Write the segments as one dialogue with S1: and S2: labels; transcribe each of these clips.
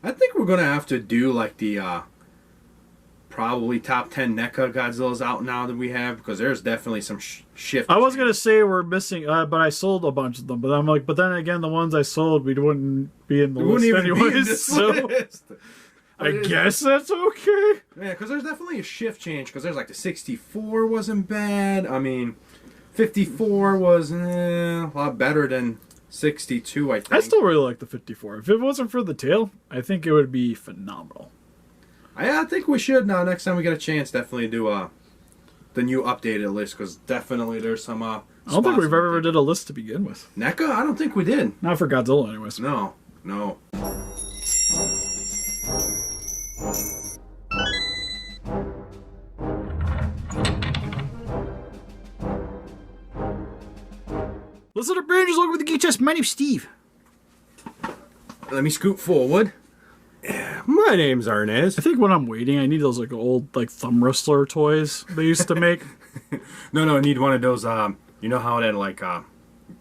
S1: I think we're gonna have to do like the probably top 10 NECA Godzillas out now that we have, because there's definitely some shift.
S2: I was gonna say we're missing, but I sold a bunch of them. But I'm like, but then again, the ones I sold, we wouldn't be in the list anyways. So
S1: list.
S2: I guess that's okay.
S1: Yeah, because there's definitely a shift change. Because there's like the 64 wasn't bad. I mean, 54 was a lot better than 62. I think.
S2: I still really like the 54. If it wasn't for the tail, I think it would be phenomenal.
S1: I think we should now. Next time we get a chance, definitely do the new updated list, because definitely there's some. I
S2: don't think we've ever did a list to begin with.
S1: NECA? I don't think we did.
S2: Not for Godzilla, anyways.
S1: No.
S2: Listen to Rangers, welcome to the Geek Chest. My name's Steve.
S1: Let me scoot forward. My name's Arnes.
S2: I think when I'm waiting, I need those like old like thumb wrestler toys they used to make.
S1: No, I need one of those. You know how that like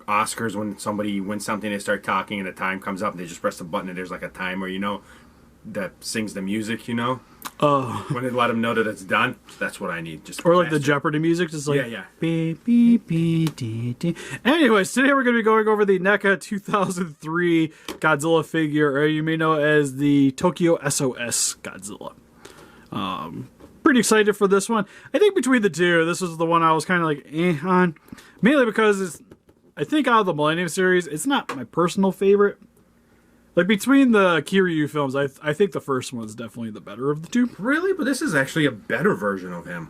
S1: Oscars, when somebody wins something, they start talking and the time comes up and they just press the button and there's like a timer, you know, that sings the music, you know. When they let them know that it's done, that's what I need. Just
S2: or like the Jeopardy music, just like
S1: yeah.
S2: Beep, beep, beep, dee, dee. Anyways, today we're going to be going over the NECA 2003 Godzilla figure, or you may know as the Tokyo SOS Godzilla. Pretty excited for this one. I think between the two, this was the one I was kind of like on, mainly because it's, I think out of the Millennium series, it's not my personal favorite. Like, between the Kiryu films, I think the first one is definitely the better of the two.
S1: Really? But this is actually a better version of him.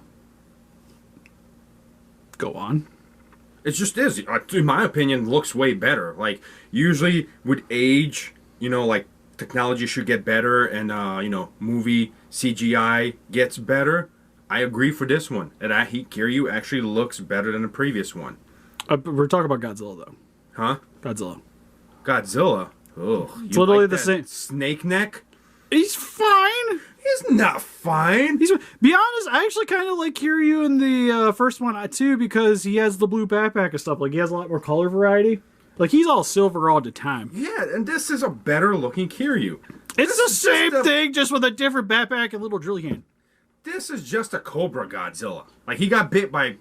S2: Go on.
S1: It just is. In my opinion, looks way better. Like, usually with age, you know, like, technology should get better and, you know, movie CGI gets better. I agree for this one. And Kiryu actually looks better than the previous one.
S2: We're talking about Godzilla, though.
S1: Huh?
S2: Godzilla.
S1: Oh,
S2: it's literally the same.
S1: Snake neck?
S2: He's fine.
S1: He's not fine.
S2: Be honest, I actually kind of like Kiryu in the first one too, because he has the blue backpack and stuff. Like, he has a lot more color variety. Like, he's all silver all the time.
S1: Yeah, and this is a better looking Kiryu.
S2: It's the same thing, just with a different backpack and little drill hand.
S1: This is just a Cobra Godzilla. Like, he got bit by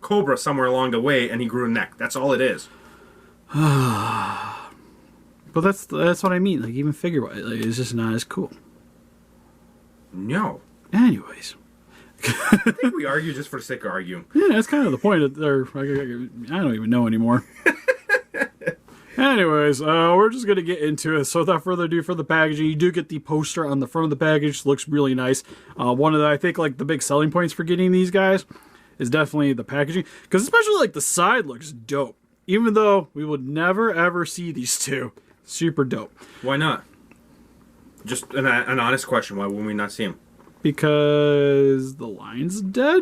S1: Cobra somewhere along the way, and he grew a neck. That's all it is.
S2: But that's what I mean. Like, even figure-wise, like, it's just not as cool.
S1: No.
S2: Anyways.
S1: I think we argue just for the sake of arguing.
S2: Yeah, that's kind of the point. I don't even know anymore. Anyways, we're just going to get into it. So without further ado, for the packaging, you do get the poster on the front of the package. Looks really nice. One of the, I think, like, the big selling points for getting these guys is definitely the packaging. Because especially, like, the side looks dope. Even though we would never, ever see these two. Super dope.
S1: Why not? Just an honest question. Why would we not see him?
S2: Because the line's dead?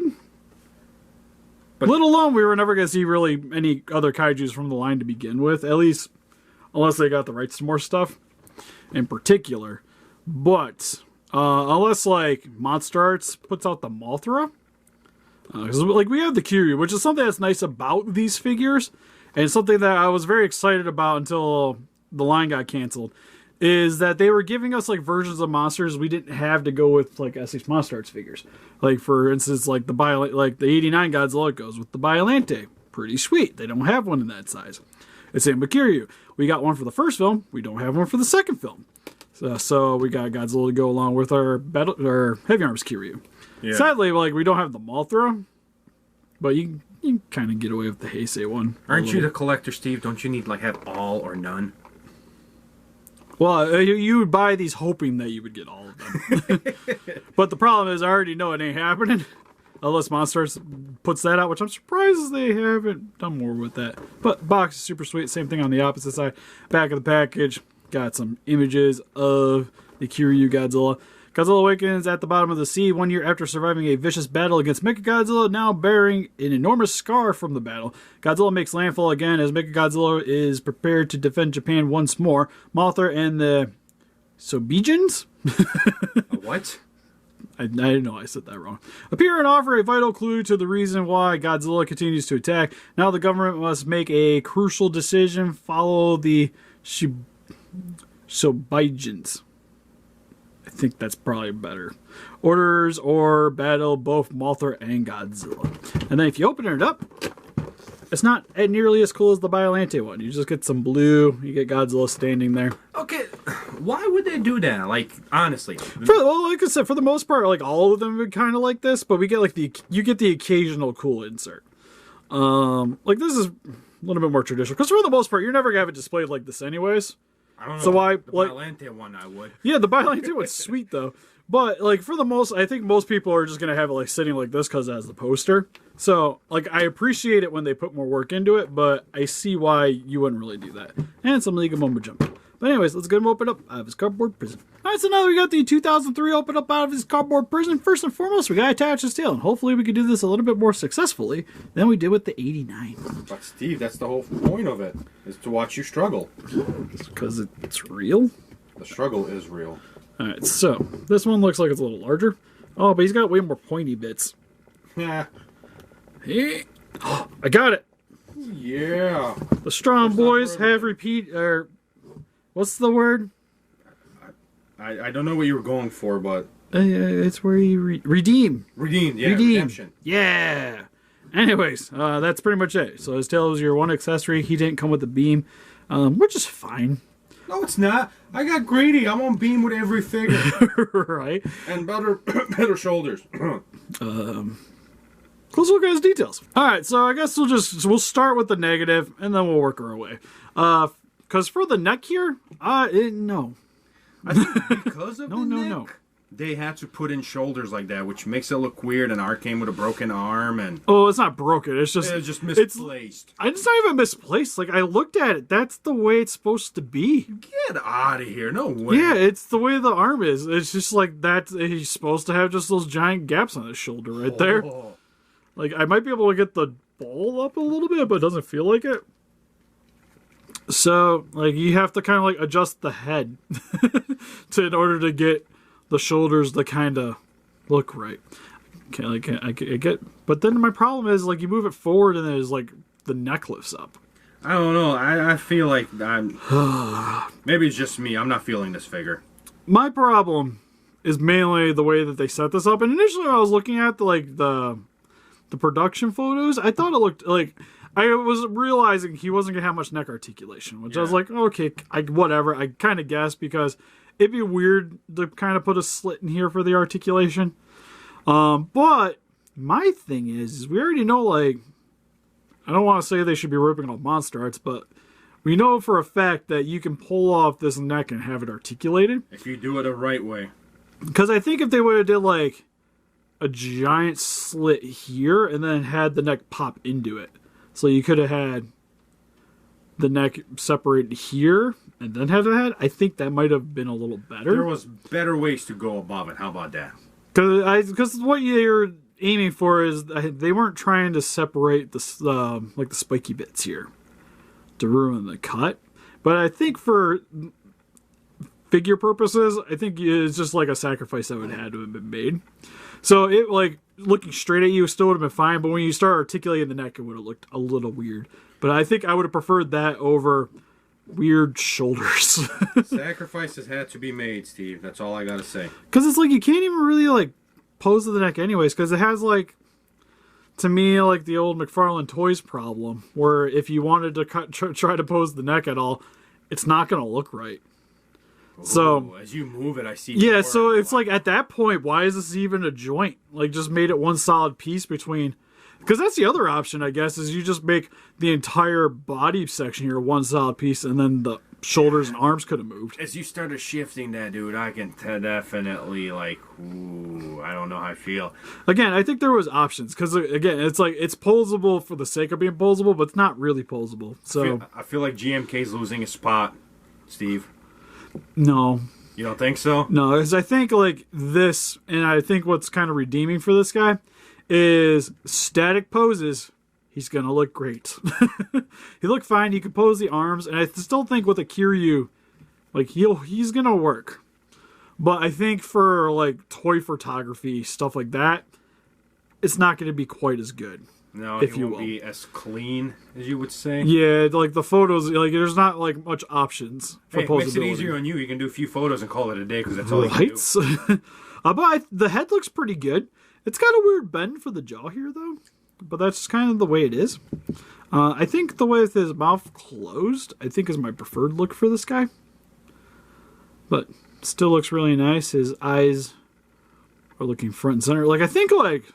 S2: But let alone we were never going to see really any other kaijus from the line to begin with. At least, unless they got the rights to more stuff. In particular. But, unless, like, Monster Arts puts out the Mothra. Because, like, we have the Kiryu, which is something that's nice about these figures. And something that I was very excited about until the line got canceled, is that they were giving us like versions of monsters we didn't have to go with like SH Monster Arts figures. Like, for instance, like the 89 Godzilla goes with the Biolante. Pretty sweet. They don't have one in that size. It's same with Kiryu. We got one for the first film. We don't have one for the second film. So we got Godzilla to go along with our Heavy Arms Kiryu. Yeah. Sadly, like, we don't have the Mothra, but you kind of get away with the Heisei one.
S1: Aren't you the collector, Steve? Don't you need like have all or none?
S2: Well, you would buy these hoping that you would get all of them. But the problem is, I already know it ain't happening. Unless Monsters puts that out, which I'm surprised they haven't done more with that. But box is super sweet. Same thing on the opposite side. Back of the package, got some images of the Kiryu Godzilla. Godzilla awakens at the bottom of the sea 1 year after surviving a vicious battle against Mechagodzilla, now bearing an enormous scar from the battle. Godzilla makes landfall again as Mechagodzilla is prepared to defend Japan once more. Mothra and the Sobijins?
S1: What?
S2: I didn't know I said that wrong. Appear and offer a vital clue to the reason why Godzilla continues to attack. Now the government must make a crucial decision. Follow the Sobijins. I think that's probably better. Orders or battle both Mothra and Godzilla. And then if you open it up, it's not nearly as cool as the Biollante one. You just get some blue. You get Godzilla standing there.
S1: Okay, why would they do that? Like, honestly.
S2: Well, like I said, for the most part, like all of them would kind of like this, but we get like you get the occasional cool insert. Like this is a little bit more traditional because for the most part, you're never gonna have it displayed like this, anyways.
S1: I don't know.
S2: So why
S1: the
S2: like
S1: Biollante one I would.
S2: Yeah, the Biollante one's sweet though. But like for the most, I think most people are just gonna have it like sitting like this because it has the poster. So like I appreciate it when they put more work into it, but I see why you wouldn't really do that. And some League of Mumbo Jumbo. But anyways, let's get him open up out of his cardboard prison. All right, so now we got the 2003 open up out of his cardboard prison. First and foremost, we gotta attach his tail, and hopefully we can do this a little bit more successfully than we did with the 89.
S1: But Steve, that's the whole point of it, is to watch you struggle.
S2: Because it's real.
S1: The struggle is real.
S2: All right, so this one looks like it's a little larger. Oh, but he's got way more pointy bits.
S1: Yeah.
S2: Hey, I got it.
S1: Yeah.
S2: The strong boys have what's the word?
S1: I don't know what you were going for, but
S2: it's where you redeem.
S1: Redeem, yeah,
S2: redeem.
S1: redemption.
S2: Yeah. Anyways, that's pretty much it. So his tail was your one accessory. He didn't come with the beam, which is fine.
S1: No, it's not. I got greedy. I'm on beam with every figure.
S2: Right.
S1: And better shoulders.
S2: Let's look at his details. All right, so I guess we'll start with the negative, and then we'll work our way. Because for the neck here, no.
S1: I think because of
S2: no.
S1: They had to put in shoulders like that, which makes it look weird. And Art came with a broken arm, and
S2: it's not broken. It's just
S1: misplaced.
S2: It's not even misplaced. Like I looked at it, that's the way it's supposed to be.
S1: Get out of here! No way.
S2: Yeah, it's the way the arm is. It's just like that. He's supposed to have just those giant gaps on his shoulder right there. Like I might be able to get the ball up a little bit, but it doesn't feel like it. So like you have to kind of like adjust the head in order to get the shoulders to kind of look right. Okay, I get, but then my problem is like you move it forward and there's like the neck lifts up.
S1: I don't know. I feel like I'm. Maybe it's just me. I'm not feeling this figure.
S2: My problem is mainly the way that they set this up. And initially, when I was looking at the production photos, I thought it looked like I was realizing he wasn't gonna have much neck articulation, which I was like, okay, whatever. I kind of guessed because it'd be weird to kind of put a slit in here for the articulation. But my thing is we already know, like, I don't want to say they should be ripping off Monster Arts, but we know for a fact that you can pull off this neck and have it articulated.
S1: If you do it the right way.
S2: Because I think if they would have did, like, a giant slit here and then had the neck pop into it. So you could have had the neck separated here and then have the head. I think that might have been a little better.
S1: There was better ways to go above it. How about that?
S2: Because what you're aiming for is they weren't trying to separate the like the spiky bits here to ruin the cut. But I think for figure purposes, I think it's just like a sacrifice that would have had to have been made. So it like looking straight at you still would have been fine, but when you start articulating the neck, it would have looked a little weird. But I think I would have preferred that over weird shoulders.
S1: Sacrifices had to be made, Steve. That's all I gotta say.
S2: Because it's like you can't even really like pose the neck anyways, because it has like, to me, like the old McFarlane Toys problem, where if you wanted to try to pose the neck at all, it's not going to look right.
S1: Ooh,
S2: so
S1: as you move it, I see.
S2: Yeah, so it's like at that point, why is this even a joint? Like, just made it one solid piece between. Because that's the other option, I guess, is you just make the entire body section here one solid piece, and then the shoulders and arms could have moved.
S1: As you started shifting that, dude, I can definitely, like, ooh, I don't know how I feel.
S2: Again, I think there was options, because, again, it's like, it's posable for the sake of being posable, but it's not really posable. So
S1: I feel like GMK's losing a spot, Steve.
S2: No.
S1: You don't think so?
S2: No, because I think, like, this, and I think what's kind of redeeming for this guy is static poses. He's going to look great. He looked fine. He could pose the arms. And I still think with a kiryu, like, he's going to work. But I think for, like, toy photography, stuff like that, it's not going to be quite as good.
S1: No,
S2: if
S1: it
S2: you
S1: won't
S2: will.
S1: be as clean as you would say.
S2: Yeah, like the photos, like there's not like much options for
S1: Hey, it
S2: posability.
S1: makes it easier on you. You can do a few photos and call it a day because that's all you can do.
S2: Right? But the head looks pretty good. It's got a weird bend for the jaw here, though. But that's just kind of the way it is. I think the way with his mouth closed, I think is my preferred look for this guy. But still looks really nice. His eyes are looking front and center. Like, I think, like,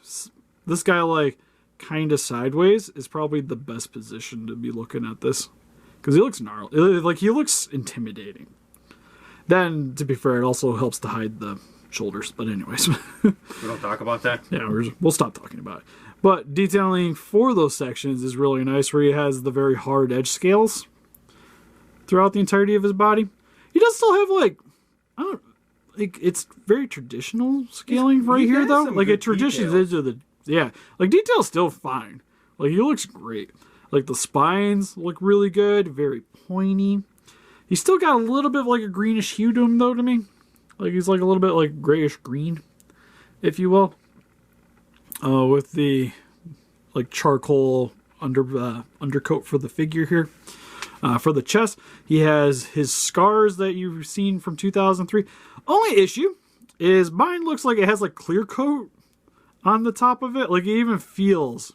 S2: this guy, like, kind of sideways is probably the best position to be looking at this. Because he looks gnarly. Like, he looks intimidating. Then, to be fair, it also helps to hide the shoulders. But anyways.
S1: We don't talk about that?
S2: Yeah, we'll stop talking about it. But detailing for those sections is really nice, where he has the very hard edge scales throughout the entirety of his body. He does still have, like, I don't like, it's very traditional scaling right here, though. Like, it transitions into the, yeah, like, detail's still fine. Like, he looks great. Like, the spines look really good, very pointy. He's still got a little bit of, like, a greenish hue to him, though, to me. Like, he's, like, a little bit, like, grayish green, if you will. With the, like, charcoal undercoat for the figure here. For the chest, he has his scars that you've seen from 2003. Only issue is mine looks like it has, like, clear coat on the top of it. Like, it even feels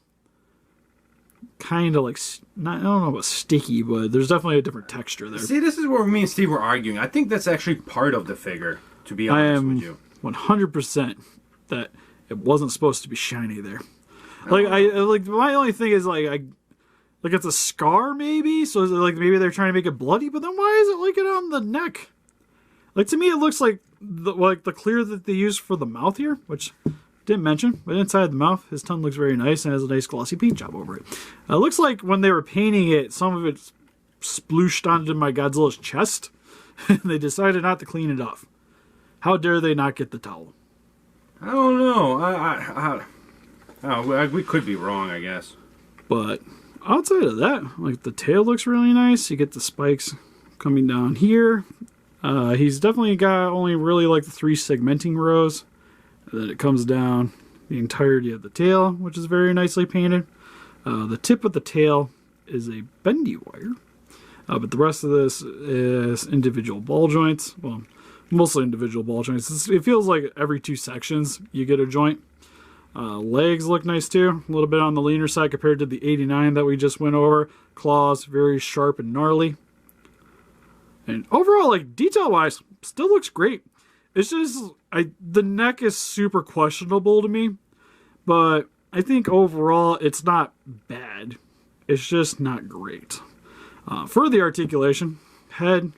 S2: kind of like, I don't know about sticky, but there's definitely a different texture there.
S1: See, this is where me and Steve were arguing. I think that's actually part of the figure, to be honest with you.
S2: I am 100% that it wasn't supposed to be shiny there. Like, my only thing is, like, it's a scar, maybe? So, like, maybe they're trying to make it bloody, but then why is it, like, it on the neck? Like, to me, it looks like the clear that they used for the mouth here, which didn't mention, but inside the mouth, his tongue looks very nice and has a nice glossy paint job over it. It looks like when they were painting it, some of it splooshed onto my Godzilla's chest, and they decided not to clean it off. How dare they not get the towel?
S1: I don't know. We could be wrong, I guess.
S2: But outside of that, like, the tail looks really nice. You get the spikes coming down here. He's definitely got only really, like, the 3 segmenting rows. And then it comes down the entirety of the tail, which is very nicely painted. The tip of the tail is a bendy wire. But the rest of this is individual ball joints. Well, mostly individual ball joints. It feels like every 2 sections you get a joint. Legs look nice too. A little bit on the leaner side compared to the 89 that we just went over. Claws, very sharp and gnarly. And overall, like, detail-wise, still looks great. It's just, the neck is super questionable to me. But I think overall, it's not bad. It's just not great. For the articulation, head,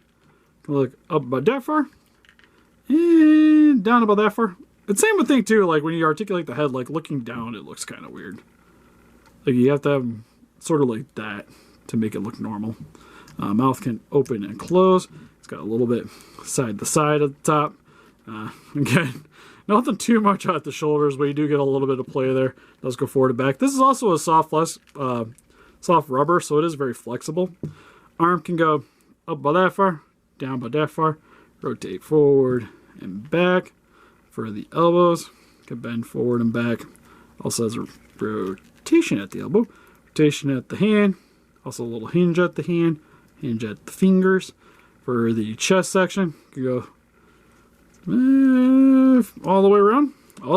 S2: look up about that far. And down about that far. It's the same thing too, like when you articulate the head, like looking down, it looks kind of weird. Like you have to have sort of like that to make it look normal. Mouth can open and close. It's got a little bit side to side at the top. Again, nothing too much at the shoulders, but you do get a little bit of play there. Does go forward and back. This is also a soft rubber, so it is very flexible. Arm can go up about that far, down about that far, rotate forward and back. For the elbows, can bend forward and back. Also has a rotation at the elbow, rotation at the hand, also a little hinge at the hand, hinge at the fingers. For the chest section, you go all the way around, a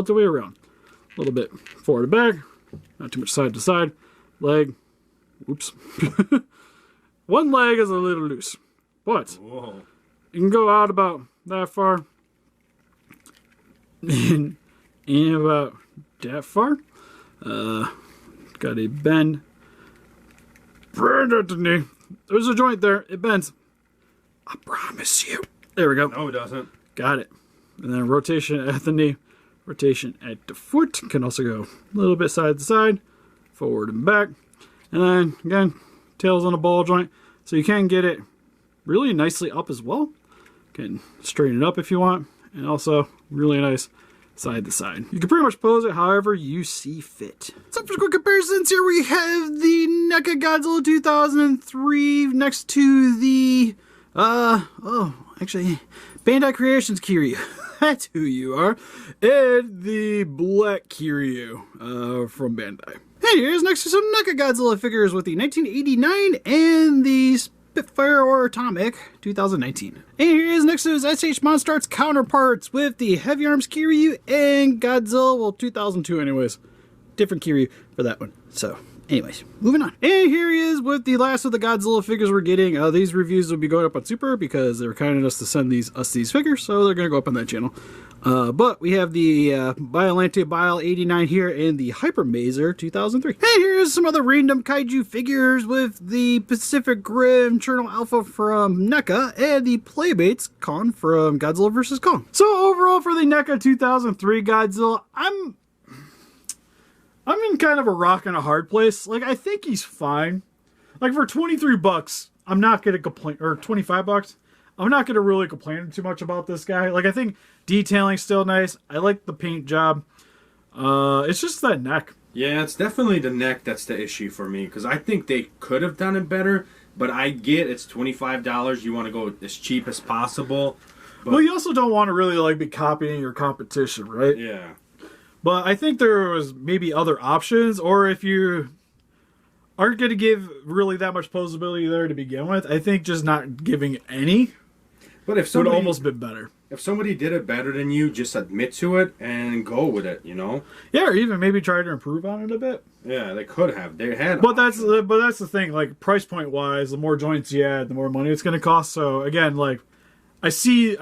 S2: little bit forward and back, not too much side to side. Leg, whoops. One leg is a little loose, but
S1: Whoa.
S2: You can go out about that far. And about that far. Got a bend. There's a joint there. It bends. I promise you. There we go.
S1: No, it doesn't.
S2: Got it. And then rotation at the knee. Rotation at the foot. Can also go a little bit side to side. Forward and back. And then, again, tails on a ball joint. So you can get it really nicely up as well. Can straighten it up if you want. And also, really nice side to side. You can pretty much pose it however you see fit. So for quick comparisons, here we have the NECA Godzilla 2003 next to the, Bandai Creations Kiryu. That's who you are. And the black Kiryu from Bandai. And here's next to some NECA Godzilla figures with the 1989 and the Spitfire or Atomic 2019. And here is next to his SH Monstars counterparts with the Heavy Arms Kiryu and Godzilla, well, 2002 anyways. Different Kiryu for that one. So, anyways, moving on. And here he is with the last of the Godzilla figures we're getting. These reviews will be going up on Super because they were kind enough to send us these figures, so they're going to go up on that channel. But we have the Biolante Bile 89 here and the Hyper Mazer 2003. And here's some other random kaiju figures with the Pacific Rim Cherno Alpha from NECA and the Playmates Kong from Godzilla vs. Kong. So overall for the NECA 2003 Godzilla, I'm in kind of a rock and a hard place. Like, I think he's fine. Like, for 23 bucks, I'm not going to complain, or 25 bucks, I'm not going to really complain too much about this guy. Like, I think detailing's still nice. I like the paint job. It's just that neck.
S1: Yeah, it's definitely the neck that's the issue for me, because I think they could have done it better, but I get it's $25. You want to go as cheap as possible. But
S2: well, you also don't want to really, like, be copying your competition, right?
S1: yeah.
S2: But I think there was maybe other options, or if you aren't going to give really that much posability there to begin with, I think just not giving any
S1: But if somebody,
S2: would almost been better.
S1: If somebody did it better than you, just admit to it and go with it, you know?
S2: Yeah, or even maybe try to improve on it a bit.
S1: Yeah, they could have. They had.
S2: But that's the thing. Like, price point wise, the more joints you add, the more money it's going to cost. So again, like, I see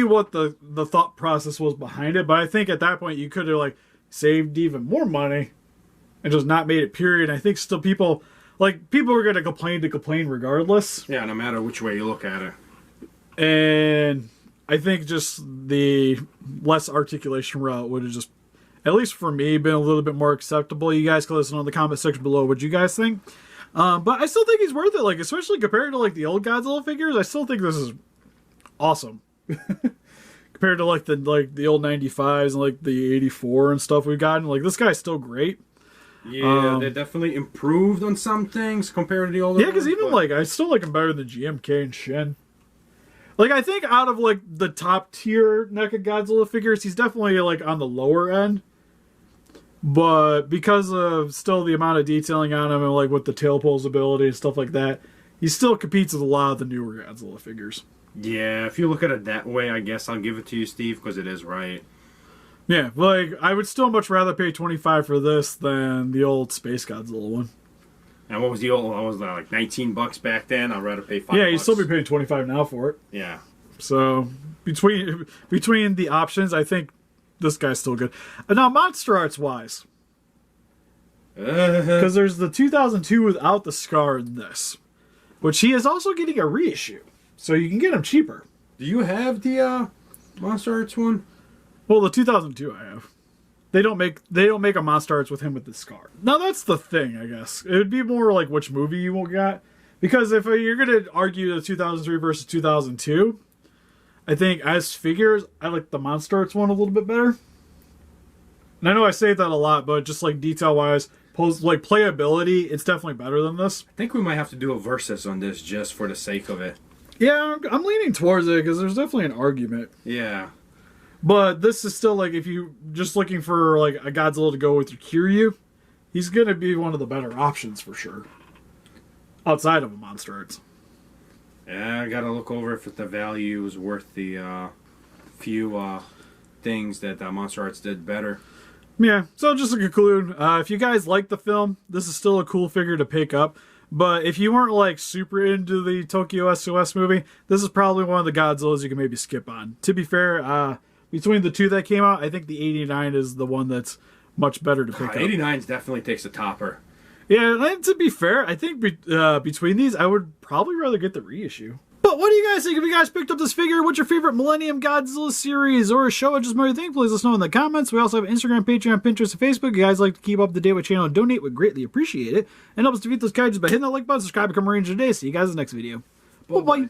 S2: what the thought process was behind it, but I think at that point you could have, like, saved even more money and just not made it period. I think still people are going to complain regardless.
S1: Yeah, no matter which way you look at it.
S2: And I think just the less articulation route would have just, at least for me, been a little bit more acceptable. You guys can listen on the comment section below what you guys think. But I still think he's worth it, like, especially compared to, like, the old Godzilla figures. I still think this is awesome. Compared to, like, the old 95s and, like, the 84 and stuff we've gotten. Like, this guy's still great.
S1: Yeah, they definitely improved on some things compared to the older
S2: Yeah, because even, like, I still like him better than GMK and Shin. Like, I think out of, like, the top tier NECA Godzilla figures, he's definitely, like, on the lower end. But because of still the amount of detailing on him and, like, with the tail pose ability and stuff like that, he still competes with a lot of the newer Godzilla figures.
S1: Yeah, if you look at it that way, I guess I'll give it to you, Steve, because it is right.
S2: Yeah, like, I would still much rather pay $25 for this than the old Space Godzilla one.
S1: And what was the old? What was that, like $19 back then? I'd rather pay $5.
S2: Yeah, you'd still be paying $25 now for it.
S1: Yeah.
S2: So between the options, I think this guy's still good. Now, monster arts wise, because there's the 2002 without the scar in this, which he is also getting a reissue, so you can get him cheaper.
S1: Do you have the Monster Arts one?
S2: Well, the 2002 I have. They don't make a Monster Arts with him with the scar. Now that's the thing, I guess. It would be more like which movie you will get, because if you're gonna argue the 2003 versus 2002, I think as figures I like the Monster Arts one a little bit better. And I know I say that a lot, but just like detail wise, like playability, it's definitely better than this.
S1: I think we might have to do a versus on this just for the sake of it.
S2: Yeah, I'm leaning towards it because there's definitely an argument.
S1: Yeah.
S2: But this is still, like, if you just looking for, like, a Godzilla to go with your Kiryu, he's going to be one of the better options for sure. Outside of a Monster Arts.
S1: Yeah, I got to look over if the value is worth the few things that Monster Arts did better.
S2: Yeah, so just to conclude, if you guys like the film, this is still a cool figure to pick up. But if you weren't, like, super into the Tokyo SOS movie, this is probably one of the Godzillas you can maybe skip on. To be fair, between the two that came out, I think the 89 is the one that's much better to pick up.
S1: 89 definitely takes a topper.
S2: Yeah, and to be fair, I think between these, I would probably rather get the reissue. But what do you guys think? If you guys picked up this figure, what's your favorite Millennium Godzilla series or a show? Just more thing, please let us know in the comments. We also have Instagram, Patreon, Pinterest, and Facebook. If you guys like to keep up to date with the channel and donate, we'd greatly appreciate it. And help us defeat those kaijus by hitting that like button, subscribe, become a ranger today. See you guys in the next video. Bye-bye.